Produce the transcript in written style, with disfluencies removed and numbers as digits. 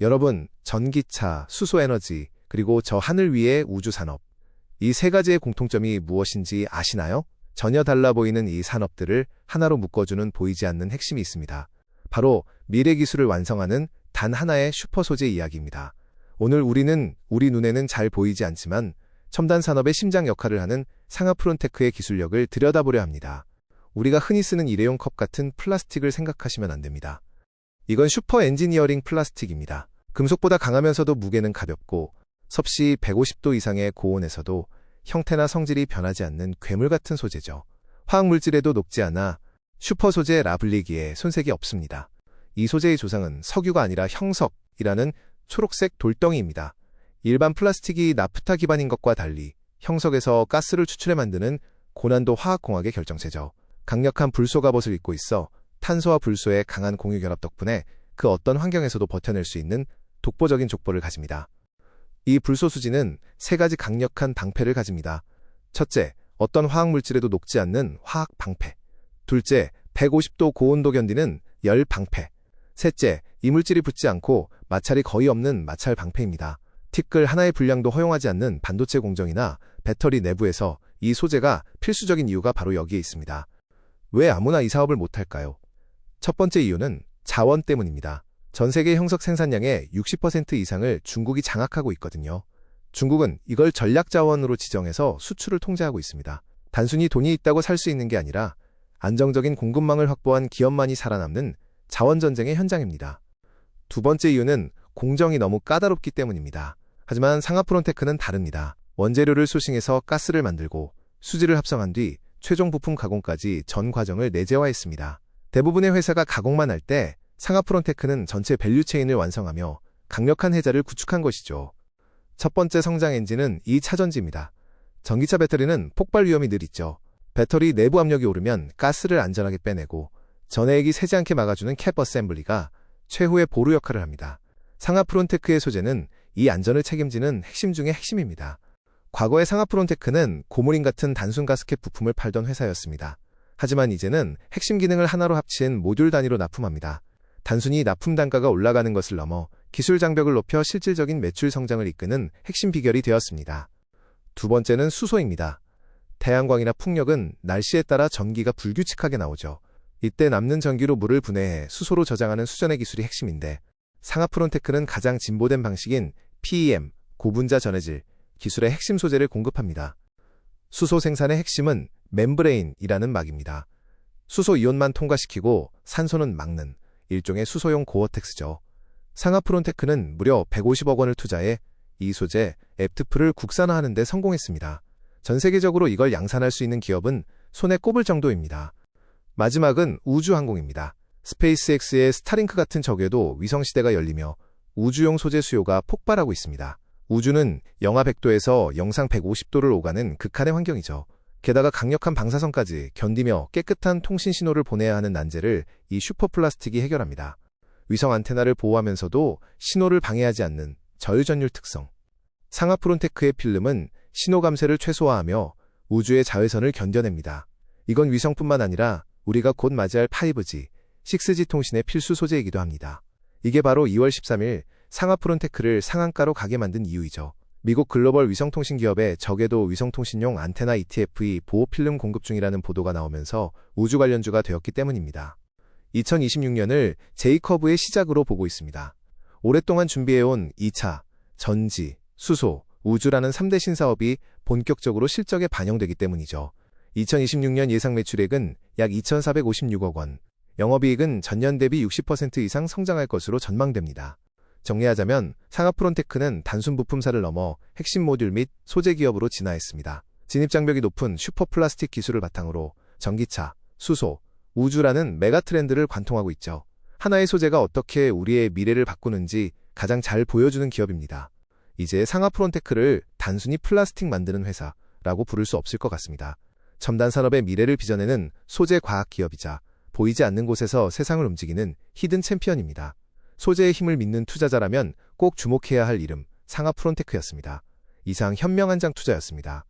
여러분, 전기차, 수소에너지, 그리고 저 하늘 위의 우주산업. 이 세 가지의 공통점이 무엇인지 아시나요? 전혀 달라 보이는 이 산업들을 하나로 묶어주는 보이지 않는 핵심이 있습니다. 바로 미래 기술을 완성하는 단 하나의 슈퍼 소재 이야기입니다. 오늘 우리는 우리 눈에는 잘 보이지 않지만 첨단 산업의 심장 역할을 하는 상하프론테크의 기술력을 들여다보려 합니다. 우리가 흔히 쓰는 일회용 컵 같은 플라스틱을 생각하시면 안 됩니다. 이건 슈퍼 엔지니어링 플라스틱입니다. 금속보다 강하면서도 무게는 가볍고 섭씨 150도 이상의 고온에서도 형태나 성질이 변하지 않는 괴물 같은 소재죠. 화학물질에도 녹지 않아 슈퍼 소재라 불리기에 손색이 없습니다. 이 소재의 조상은 석유가 아니라 형석이라는 초록색 돌덩이입니다. 일반 플라스틱이 나프타 기반인 것과 달리 형석에서 가스를 추출해 만드는 고난도 화학공학의 결정체죠. 강력한 불소 갑옷을 입고 있어 탄소와 불소의 강한 공유 결합 덕분에 그 어떤 환경에서도 버텨낼 수 있는 독보적인 족보를 가집니다. 이 불소 수지는 세 가지 강력한 방패를 가집니다. 첫째, 어떤 화학물질에도 녹지 않는 화학 방패. 둘째, 150도 고온도 견디는 열 방패. 셋째, 이물질이 붙지 않고 마찰이 거의 없는 마찰 방패입니다. 티끌 하나의 분량도 허용하지 않는 반도체 공정이나 배터리 내부에서 이 소재가 필수적인 이유가 바로 여기에 있습니다. 왜 아무나 이 사업을 못할까요? 첫 번째 이유는 자원 때문입니다. 전 세계 형석 생산량의 60% 이상을 중국이 장악하고 있거든요. 중국은 이걸 전략자원으로 지정해서 수출을 통제하고 있습니다. 단순히 돈이 있다고 살 수 있는 게 아니라 안정적인 공급망을 확보한 기업만이 살아남는 자원전쟁의 현장입니다. 두 번째 이유는 공정이 너무 까다롭기 때문입니다. 하지만 상하프론테크는 다릅니다. 원재료를 소싱해서 가스를 만들고 수지를 합성한 뒤 최종 부품 가공까지 전 과정을 내재화했습니다. 대부분의 회사가 가공만 할 때 상하프론테크는 전체 밸류체인을 완성하며 강력한 해자를 구축한 것이죠. 첫 번째 성장 엔진은 이 차전지입니다. 전기차 배터리는 폭발 위험이 늘 있죠. 배터리 내부 압력이 오르면 가스를 안전하게 빼내고 전해액이 새지 않게 막아주는 캡 어셈블리가 최후의 보루 역할을 합니다. 상하프론테크의 소재는 이 안전을 책임지는 핵심 중의 핵심입니다. 과거의 상하프론테크는 고무링 같은 단순 가스켓 부품을 팔던 회사였습니다. 하지만 이제는 핵심 기능을 하나로 합친 모듈 단위로 납품합니다. 단순히 납품 단가가 올라가는 것을 넘어 기술 장벽을 높여 실질적인 매출 성장을 이끄는 핵심 비결이 되었습니다. 두 번째는 수소입니다. 태양광이나 풍력은 날씨에 따라 전기가 불규칙하게 나오죠. 이때 남는 전기로 물을 분해해 수소로 저장하는 수전의 기술이 핵심인데 상하프론테크는 가장 진보된 방식인 PEM, 고분자 전해질 기술의 핵심 소재를 공급합니다. 수소 생산의 핵심은 멤브레인이라는 막입니다. 수소 이온만 통과시키고 산소는 막는 일종의 수소용 고어텍스죠. 상하프론테크는 무려 150억 원을 투자해 이 소재 앱트프를 국산화하는 데 성공했습니다. 전 세계적으로 이걸 양산할 수 있는 기업은 손에 꼽을 정도입니다. 마지막은 우주항공입니다. 스페이스X의 스타링크 같은 적에도 위성시대가 열리며 우주용 소재 수요가 폭발하고 있습니다. 우주는 영하 100도에서 영상 150도를 오가는 극한의 환경이죠. 게다가 강력한 방사선까지 견디며 깨끗한 통신 신호를 보내야 하는 난제를 이 슈퍼플라스틱이 해결합니다. 위성 안테나를 보호하면서도 신호를 방해하지 않는 저유전율 특성. 상하프론테크의 필름은 신호 감쇄를 최소화하며 우주의 자외선을 견뎌냅니다. 이건 위성뿐만 아니라 우리가 곧 맞이할 5G, 6G 통신의 필수 소재이기도 합니다. 이게 바로 2월 13일 상하프론테크를 상한가로 가게 만든 이유이죠. 미국 글로벌 위성통신 기업의 적에도 위성통신용 안테나 ETF의 보호 필름 공급 중이라는 보도가 나오면서 우주 관련주가 되었기 때문입니다. 2026년을 J커브의 시작으로 보고 있습니다. 오랫동안 준비해온 2차, 전지, 수소, 우주라는 3대 신사업이 본격적으로 실적에 반영되기 때문이죠. 2026년 예상 매출액은 약 2,456억 원, 영업이익은 전년 대비 60% 이상 성장할 것으로 전망됩니다. 정리하자면 상하프론테크는 단순 부품사를 넘어 핵심 모듈 및 소재 기업으로 진화했습니다. 진입장벽이 높은 슈퍼플라스틱 기술을 바탕으로 전기차, 수소, 우주라는 메가 트렌드를 관통하고 있죠. 하나의 소재가 어떻게 우리의 미래를 바꾸는지 가장 잘 보여주는 기업입니다. 이제 상하프론테크를 단순히 플라스틱 만드는 회사라고 부를 수 없을 것 같습니다. 첨단 산업의 미래를 빚어내는 소재 과학 기업이자 보이지 않는 곳에서 세상을 움직이는 히든 챔피언입니다. 소재의 힘을 믿는 투자자라면 꼭 주목해야 할 이름, 상하프론테크였습니다. 이상 현명한장 투자였습니다.